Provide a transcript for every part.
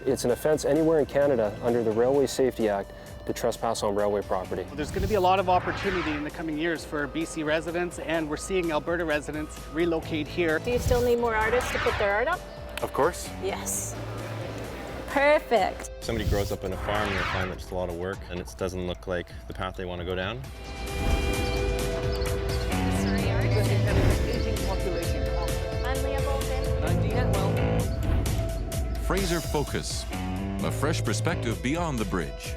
It's an offence anywhere in Canada under the Railway Safety Act to trespass on railway property. There's going to be a lot of opportunity in the coming years for BC residents, and we're seeing Alberta residents relocate here. Do you still need more artists to put their art up? Of course. Yes. Perfect. If somebody grows up in a farm, you'll find that it's a lot of work and it doesn't look like the path they want to go down. I'm Leah Bolton. Fraser Focus, a fresh perspective beyond the bridge.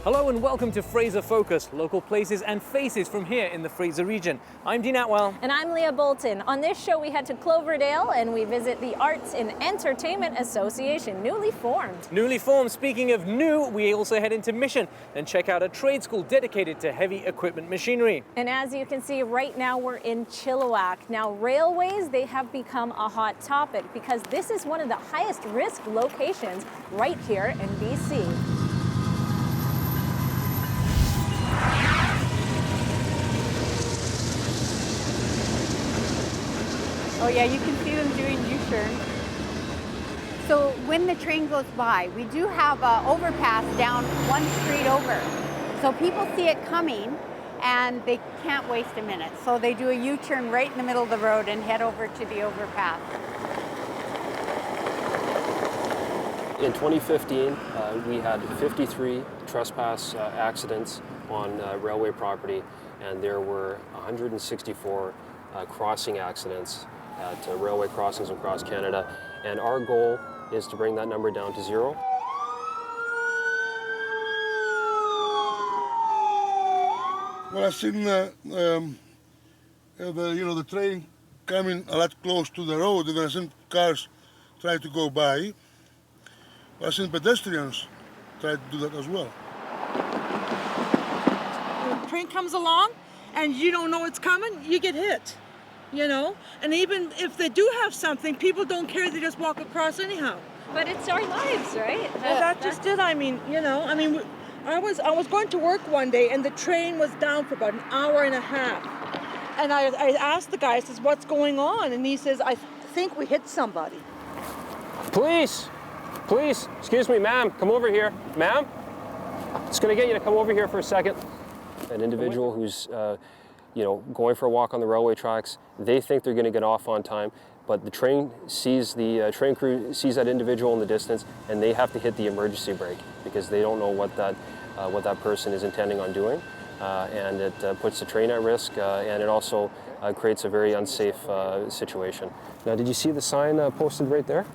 Hello and welcome to Fraser Focus, local places and faces from here in the Fraser region. I'm Dean Atwell. And I'm Leah Bolton. On this show, we head to Cloverdale and we visit the Arts and Entertainment Association, newly formed. Newly formed, speaking of new, we also head into Mission and check out a trade school dedicated to heavy equipment machinery. And as you can see, right now we're in Chilliwack. Now, railways, they have become a hot topic because this is one of the highest risk locations right here in BC. Oh yeah, you can see them doing U-turn. So when the train goes by, we do have an overpass down one street over. So people see it coming and they can't waste a minute. So they do a U-turn right in the middle of the road and head over to the overpass. In 2015, we had 53 trespass accidents on railway property, and there were 164 crossing accidents at railway crossings across Canada. And our goal is to bring that number down to zero. Well, I've seen the train coming a lot close to the road, and I've seen cars try to go by. I've seen pedestrians try to do that as well. When the train comes along and you don't know it's coming, you get hit, you know? And even if they do have something, people don't care, they just walk across anyhow. But it's our lives, right? Well, that's just it. I mean, you know, I was going to work one day and the train was down for about an hour and a half. And I asked the guy, I says, what's going on? And he says, I think we hit somebody. Police! Police! Excuse me, ma'am, come over here. Ma'am? Just gonna get you to come over here for a second. An individual who's going for a walk on the railway tracks, they think they're gonna get off on time, but the train sees, the train crew sees that individual in the distance, and they have to hit the emergency brake because they don't know what that person is intending on doing. And it puts the train at risk, and it also creates a very unsafe situation. Now, did you see the sign posted right there?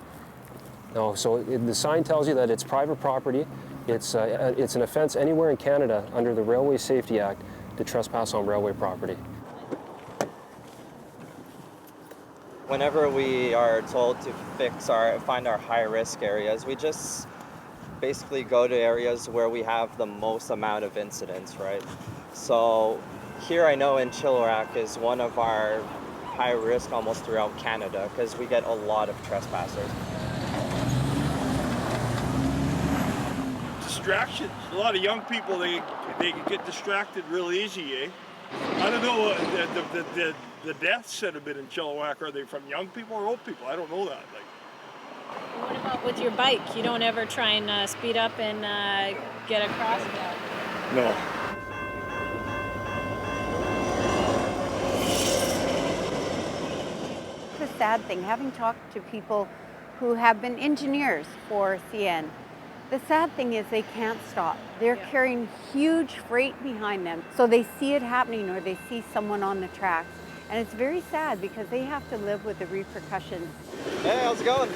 No, so the sign tells you that it's private property. It's an offence anywhere in Canada under the Railway Safety Act to trespass on railway property. Whenever we are told to find our high-risk areas, we just basically go to areas where we have the most amount of incidents, right? So here I know in Chilliwack is one of our high risk almost throughout Canada because we get a lot of trespassers. Distractions. A lot of young people, they get distracted real easy, eh? I don't know, the deaths that have been in Chilliwack, are they from young people or old people? I don't know that. What about with your bike? You don't ever try and speed up and get across that? No. It's a sad thing, having talked to people who have been engineers for CN, the sad thing is they can't stop. They're carrying huge freight behind them. So they see it happening or they see someone on the tracks. And it's very sad because they have to live with the repercussions. Hey, how's it going?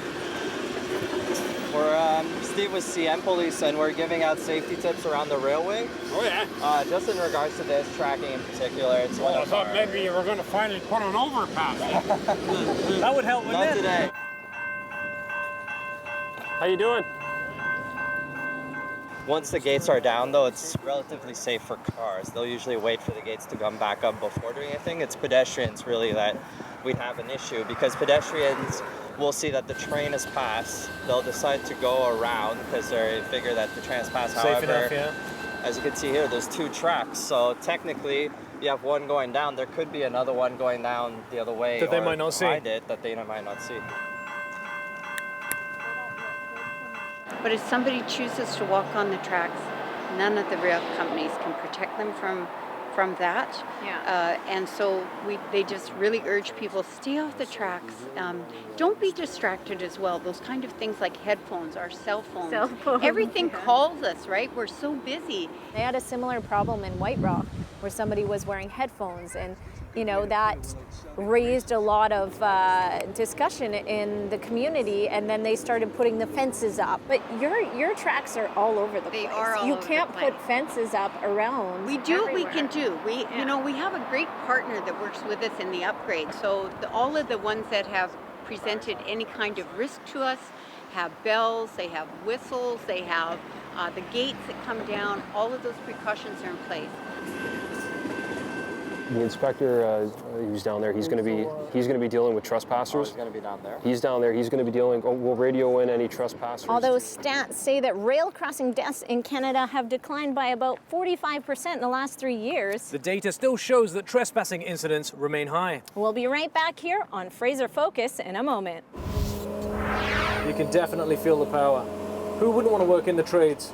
We're Steve with CN Police, and we're giving out safety tips around the railway. Oh yeah? Just in regards to this tracking in particular. It's I thought maybe you were going to finally put an overpass. That would help, wouldn't Not it? today. How you doing? Once the gates are down, though, it's relatively safe for cars. They'll usually wait for the gates to come back up before doing anything. It's pedestrians, really, that we'd have an issue because pedestrians will see that the train has passed. They'll decide to go around because they figure that the train has passed. Safe However, enough, yeah. as you can see here, there's two tracks. So technically, you have one going down. There could be another one going down the other way. That they might not see. Behind it that they might not see. But if somebody chooses to walk on the tracks, none of the rail companies can protect them from that. Yeah. And so they just really urge people, stay off the tracks. Don't be distracted as well. Those kind of things like headphones, our cell phones. Everything calls us, right? We're so busy. They had a similar problem in White Rock where somebody was wearing headphones, and you know that raised a lot of discussion in the community, and then they started putting the fences up. But your tracks are all over the place. They are all you over can't the place. put fences up around. We do what we everywhere. can do. You know, we have a great partner that works with us in the upgrade. So all of the ones that have presented any kind of risk to us have bells, they have whistles, they have the gates that come down. All of those precautions are in place. The inspector who's down there, he's going to be dealing with trespassers. Oh, he's going to be down there? He's down there. He's going to be dealing. We'll radio in any trespassers. Although stats say that rail crossing deaths in Canada have declined by about 45% in the last 3 years. The data still shows that trespassing incidents remain high. We'll be right back here on Fraser Focus in a moment. You can definitely feel the power. Who wouldn't want to work in the trades?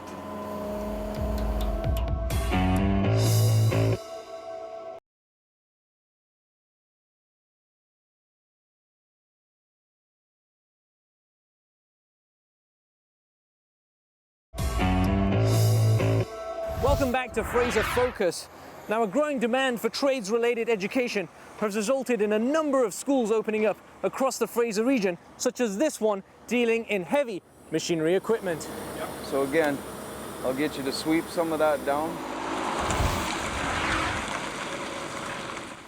Welcome back to Fraser Focus. Now, a growing demand for trades-related education has resulted in a number of schools opening up across the Fraser region, such as this one dealing in heavy machinery equipment. Yep. So again, I'll get you to sweep some of that down.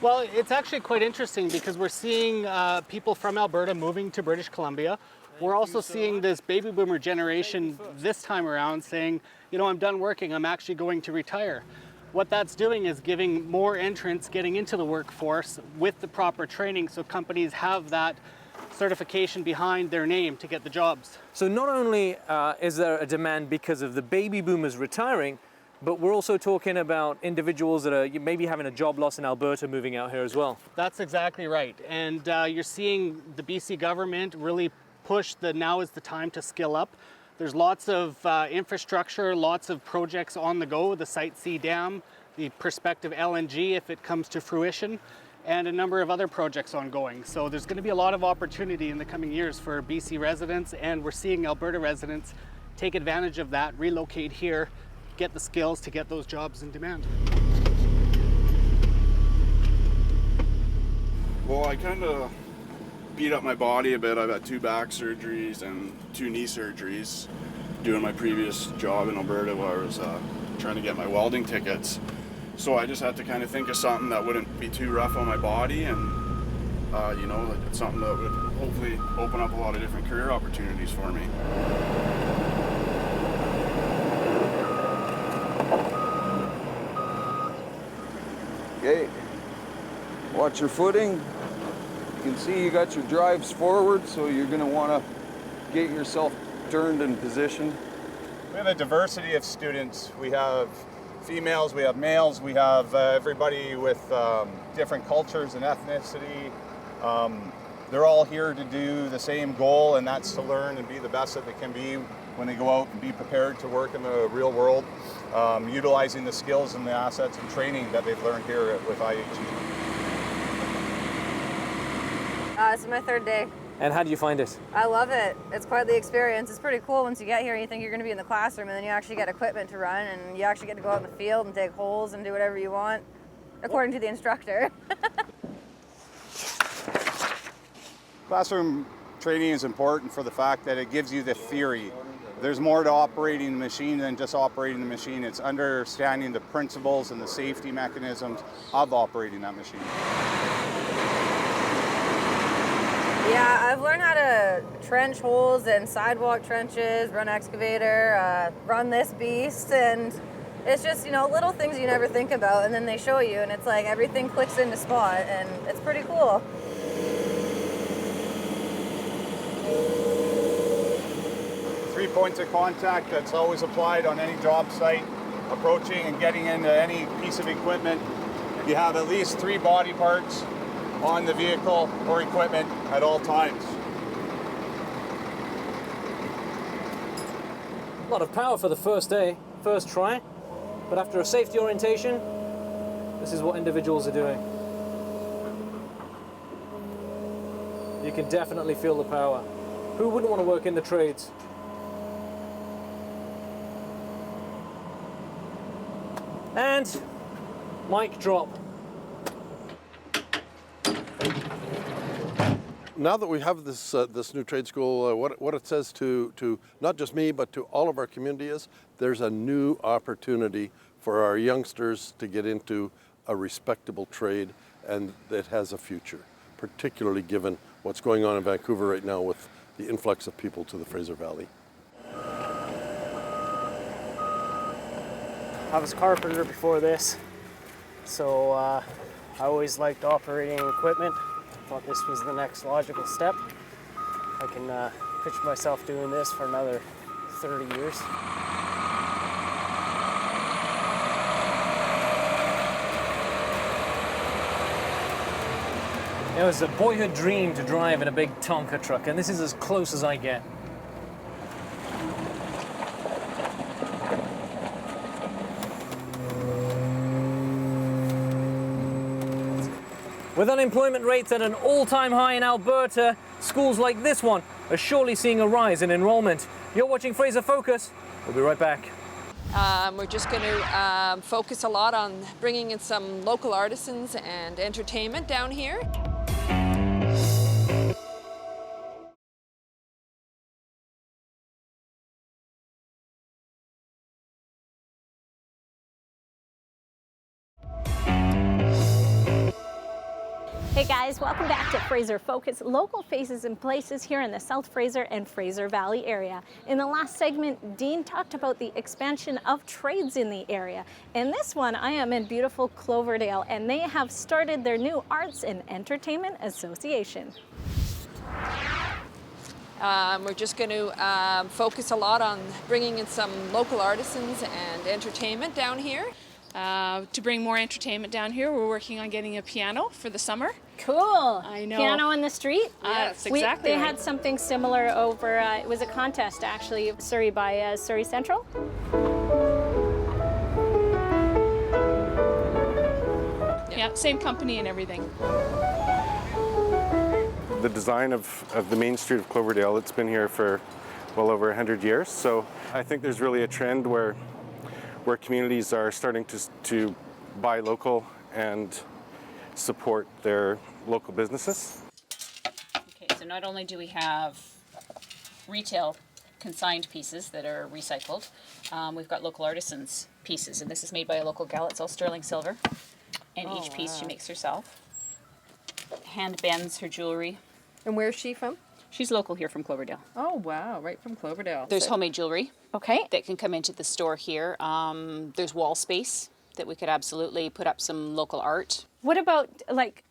Well, it's actually quite interesting because we're seeing people from Alberta moving to British Columbia. We're also seeing this baby boomer generation this time around saying, you know, I'm done working, I'm actually going to retire. What that's doing is giving more entrants getting into the workforce with the proper training so companies have that certification behind their name to get the jobs. So not only is there a demand because of the baby boomers retiring, but we're also talking about individuals that are maybe having a job loss in Alberta moving out here as well. That's exactly right. And you're seeing the BC government really push the now is the time to skill up. There's lots of infrastructure, lots of projects on the go, the Site C Dam, the prospective LNG if it comes to fruition, and a number of other projects ongoing. So there's going to be a lot of opportunity in the coming years for BC residents, and we're seeing Alberta residents take advantage of that, relocate here, get the skills to get those jobs in demand. Well, I kind of beat up my body a bit. I've had 2 back surgeries and 2 knee surgeries doing my previous job in Alberta where I was trying to get my welding tickets. So I just had to kind of think of something that wouldn't be too rough on my body, and you know, it's something that would hopefully open up a lot of different career opportunities for me. Okay, watch your footing. You can see you got your drives forward, so you're going to want to get yourself turned and positioned. We have a diversity of students. We have females, we have males, we have everybody with different cultures and ethnicity. They're all here to do the same goal, and that's to learn and be the best that they can be when they go out and be prepared to work in the real world, utilizing the skills and the assets and training that they've learned here with IHE. This is my 3rd day. And how do you find it? I love it. It's quite the experience. It's pretty cool once you get here and you think you're going to be in the classroom, and then you actually get equipment to run, and you actually get to go out in the field and dig holes and do whatever you want, according to the instructor. Classroom training is important for the fact that it gives you the theory. There's more to operating the machine than just operating the machine. It's understanding the principles and the safety mechanisms of operating that machine. Yeah, I've learned how to trench holes in sidewalk trenches, run excavator, run this beast, and it's just, you know, little things you never think about, and then they show you, and it's like everything clicks into spot, and it's pretty cool. Three points of contact that's always applied on any job site, approaching and getting into any piece of equipment. You have at least 3 body parts on the vehicle or equipment at all times. A lot of power for the first day, first try, but after a safety orientation, this is what individuals are doing. You can definitely feel the power. Who wouldn't want to work in the trades? And mic drop. Now that we have this this new trade school, what it says to not just me, but to all of our community is there's a new opportunity for our youngsters to get into a respectable trade, and it has a future, particularly given what's going on in Vancouver right now with the influx of people to the Fraser Valley. I was a carpenter before this, so I always liked operating equipment. Thought this was the next logical step. I can picture myself doing this for another 30 years. It was a boyhood dream to drive in a big Tonka truck, and this is as close as I get. With unemployment rates at an all-time high in Alberta, schools like this one are surely seeing a rise in enrollment. You're watching Fraser Focus. We'll be right back. We're just going to focus a lot on bringing in some local artisans and entertainment down here. Hey guys, welcome back to Fraser Focus, local faces and places here in the South Fraser and Fraser Valley area. In the last segment, Dean talked about the expansion of trades in the area. In this one, I am in beautiful Cloverdale, and they have started their new Arts and Entertainment Association. We're just going to focus a lot on bringing in some local artisans and entertainment down here. To bring more entertainment down here, we're working on getting a piano for the summer. Cool. I know. Piano in the street? Yes, exactly. They had something similar over, it was a contest actually, Surrey by Surrey Central. Yeah, same company and everything. The design of the main street of Cloverdale, it's been here for well over 100 years. So I think there's really a trend where communities are starting to buy local and support their local businesses. Okay, so not only do we have retail consigned pieces that are recycled, we've got local artisans pieces, and this is made by a local gal. It's all sterling silver, and each piece she makes herself. Hand bends her jewelry. And where's she from? She's local here from Cloverdale. Oh wow, right from Cloverdale. There's homemade jewelry. Okay. That can come into the store here. There's wall space that we could absolutely put up some local art. What about like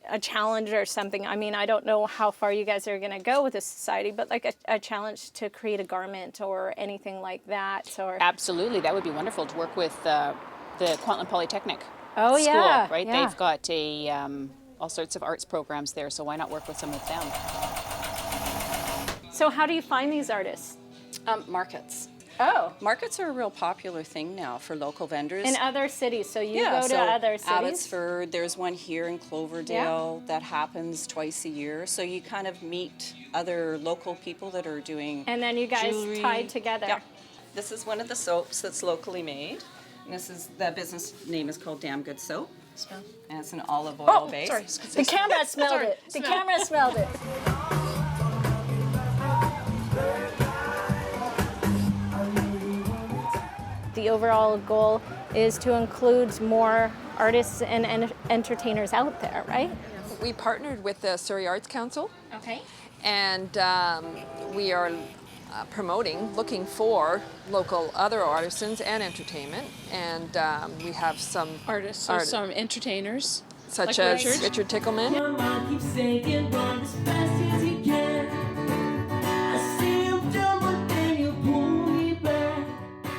a challenge or something? I mean, I don't know how far you guys are going to go with this society, but like a challenge to create a garment or anything like that. Or Absolutely, that would be wonderful to work with the Kwantlen Polytechnic Oh, school, yeah, right? yeah. They've got all sorts of arts programs there, so why not work with some of them? So how do you find these artists? Markets. Oh. Markets are a real popular thing now for local vendors. In other cities, so you go to other cities? Abbotsford, there's one here in Cloverdale that happens twice a year. So you kind of meet other local people that are doing And then you guys jewelry. tied together. Yeah. This is one of the soaps that's locally made. And the business name is called Damn Good Soap. And it's an olive oil base. Sorry. The camera smelled it. The camera smelled it. The overall goal is to include more artists and entertainers out there, right? We partnered with the Surrey Arts Council. Okay. And we are looking for local other artisans and entertainment. And we have some artists, so some entertainers. Such like as Richard Tickleman.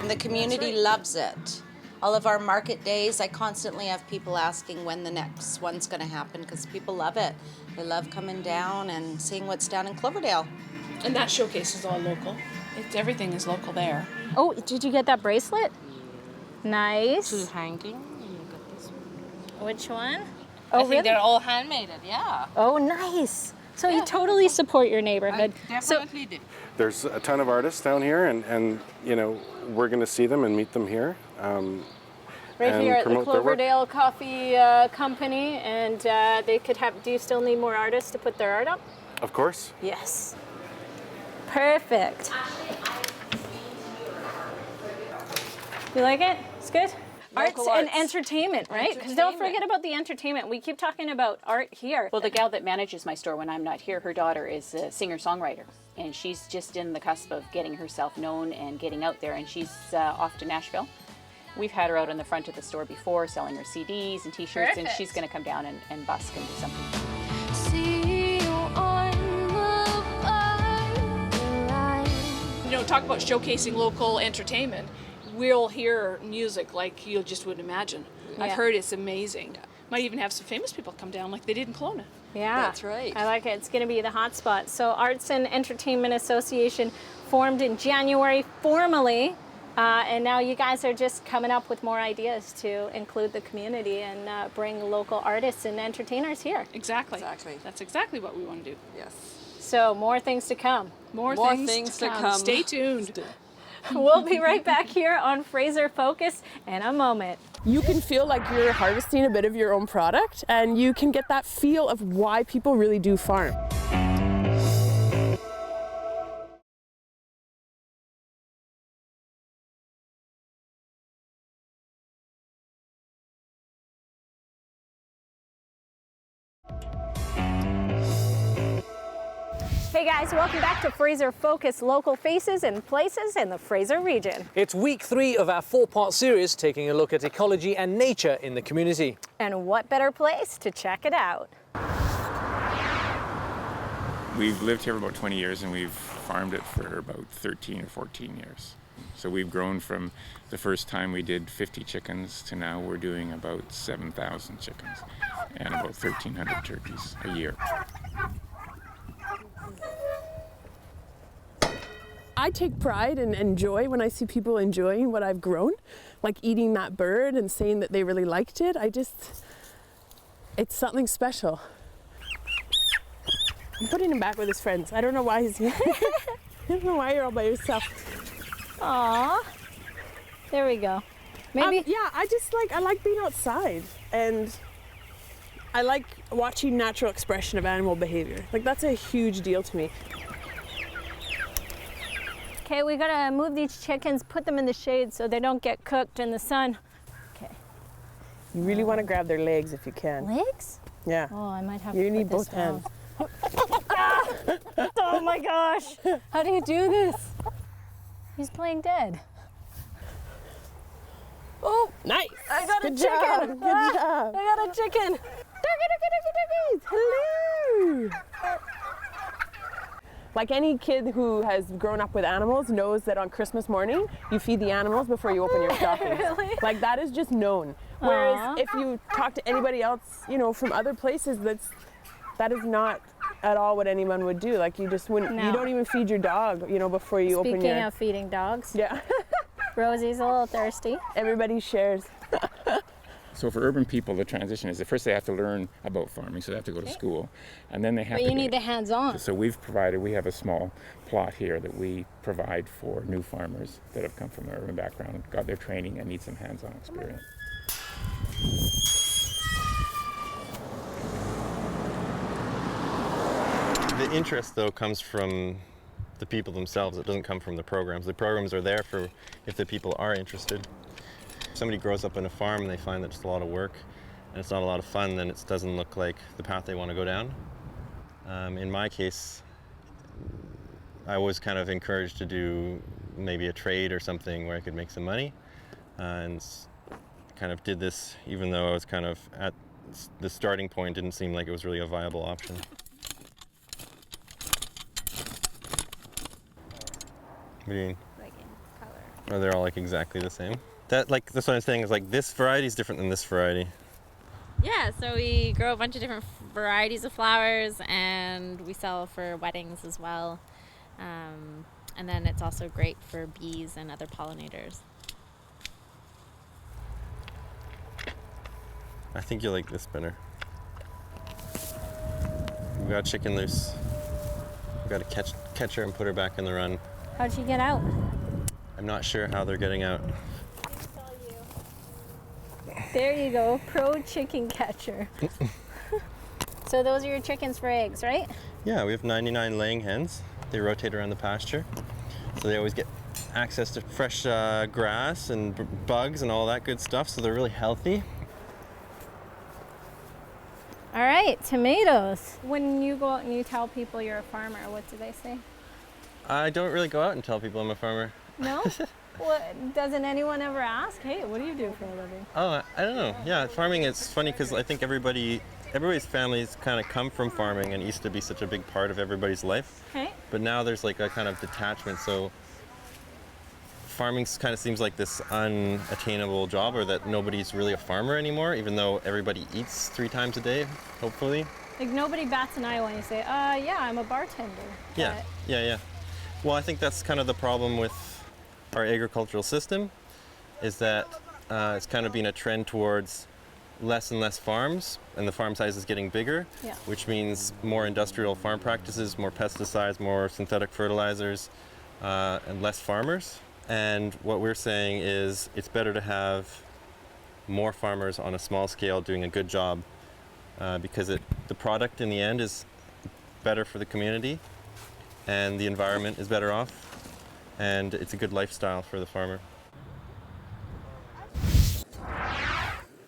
And the community loves it. All of our market days, I constantly have people asking when the next one's going to happen because people love it. They love coming down and seeing what's down in Cloverdale. And that showcase is all local? Everything is local there. Oh, did you get that bracelet? Nice. Two hanging. Which one? I Oh, think really? they're all handmade, yeah. Oh, nice. So you totally support your neighborhood. Definitely do. There's a ton of artists down here, and you know, we're going to see them and meet them here. Right and here at the promote their work. Cloverdale Coffee Company, and they could have. Do you still need more artists to put their art up? Of course. Yes. Perfect. You like it? It's good? Arts and entertainment, right? Because don't forget about the entertainment. We keep talking about art here. Well, the gal that manages my store when I'm not here, her daughter is a singer-songwriter, and she's just in the cusp of getting herself known and getting out there, and she's off to Nashville. We've had her out in the front of the store before selling her CDs and t-shirts, and she's going to come down and busk and do something. You know, talk about showcasing local entertainment. We'll hear music like you just wouldn't imagine. Yeah. I've heard it's amazing. Might even have some famous people come down like they did in Kelowna. Yeah, That's right. I like it. It's going to be the hot spot. So Arts and Entertainment Association formed in January formally, and now you guys are just coming up with more ideas to include the community and bring local artists and entertainers here. Exactly. That's exactly what we want to do. Yes. So more things to come. More things to come. Stay tuned. We'll be right back here on Fraser Focus in a moment. You can feel like you're harvesting a bit of your own product, and you can get that feel of why people really do farm. Hey guys, welcome back to Fraser Focus, local faces and places in the Fraser region. It's week 3 of our 4-part series taking a look at ecology and nature in the community. And what better place to check it out? We've lived here for about 20 years and we've farmed it for about 13 or 14 years. So we've grown from the first time we did 50 chickens to now we're doing about 7,000 chickens and about 1,300 turkeys a year. I take pride and joy when I see people enjoying what I've grown, like eating that bird and saying that they really liked it. It's something special. I'm putting him back with his friends. I don't know why he's here. I don't know why you're all by yourself. Aw, there we go. Maybe. Yeah, I like being outside, and I like watching natural expression of animal behavior. Like, that's a huge deal to me. Okay, we gotta move these chickens, put them in the shade so they don't get cooked in the sun. Okay. You really want to grab their legs if you can. Legs? Yeah. Oh, I might have You to need put this both hands. down. Oh my gosh! How do you do this? He's playing dead. Oh, nice! I got Good a chicken! job. Good job. I got a chicken! Hello! Like any kid who has grown up with animals knows that on Christmas morning, you feed the animals before you open your stockings. Really? Like, that is just known. Whereas Aww. if you talk to anybody else, you know, from other places, that is not at all what anyone would do. Like, you just wouldn't, No. you don't even feed your dog, you know, before you open your... Speaking of feeding dogs. Yeah. Rosie's a little thirsty. Everybody shares. So for urban people, the transition is that first they have to learn about farming, so they have to go to school, and then they have But to you need the hands-on. So we have a small plot here that we provide for new farmers that have come from an urban background, got their training, and need some hands-on experience. The interest, though, comes from the people themselves. It doesn't come from the programs. The programs are there for if the people are interested. If somebody grows up on a farm and they find that it's a lot of work and it's not a lot of fun, then it doesn't look like the path they want to go down. In my case, I was kind of encouraged to do maybe a trade or something where I could make some money, and kind of did this even though I was kind of at the starting point, didn't seem like it was really a viable option. What do you mean? Like in color. Are they all like exactly the same? That's what I'm saying is like this variety is different than this variety. Yeah, so we grow a bunch of different varieties of flowers and we sell for weddings as well. And then it's also great for bees and other pollinators. I think you'll like this spinner. We got chicken loose. We got to catch her and put her back in the run. How'd she get out? I'm not sure how they're getting out. There you go, pro chicken catcher. So those are your chickens for eggs, right? Yeah, we have 99 laying hens. They rotate around the pasture, so they always get access to fresh grass and bugs and all that good stuff, so they're really healthy. All right, tomatoes. When you go out and you tell people you're a farmer, what do they say? I don't really go out and tell people I'm a farmer. No? What, doesn't anyone ever ask, hey, what do you do for a living? Oh, I don't know. Yeah, farming, it's funny because I think everybody's families kind of come from farming and it used to be such a big part of everybody's life. Okay. But now there's like a kind of detachment, so farming kind of seems like this unattainable job, or that nobody's really a farmer anymore, even though everybody eats 3 times a day, hopefully. Like nobody bats an eye when you say, yeah, I'm a bartender. Yeah, yeah. Well, I think that's kind of the problem with our agricultural system, is that it's kind of been a trend towards less and less farms, and the farm size is getting bigger, which means more industrial farm practices, more pesticides, more synthetic fertilizers, and less farmers. And what we're saying is it's better to have more farmers on a small scale doing a good job, because the product in the end is better for the community, and the environment is better off, and it's a good lifestyle for the farmer.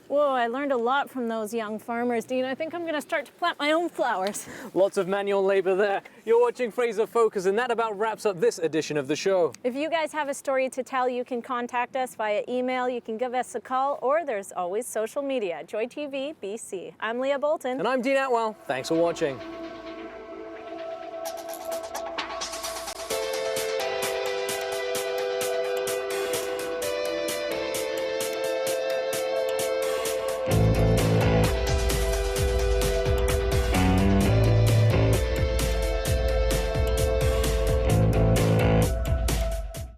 Whoa, I learned a lot from those young farmers, Dean. I think I'm going to start to plant my own flowers. Lots of manual labor there. You're watching Fraser Focus, and that about wraps up this edition of the show. If you guys have a story to tell, you can contact us via email, you can give us a call, or there's always social media. JoytvBC. I'm Leah Bolton. And I'm Dean Atwell. Thanks for watching.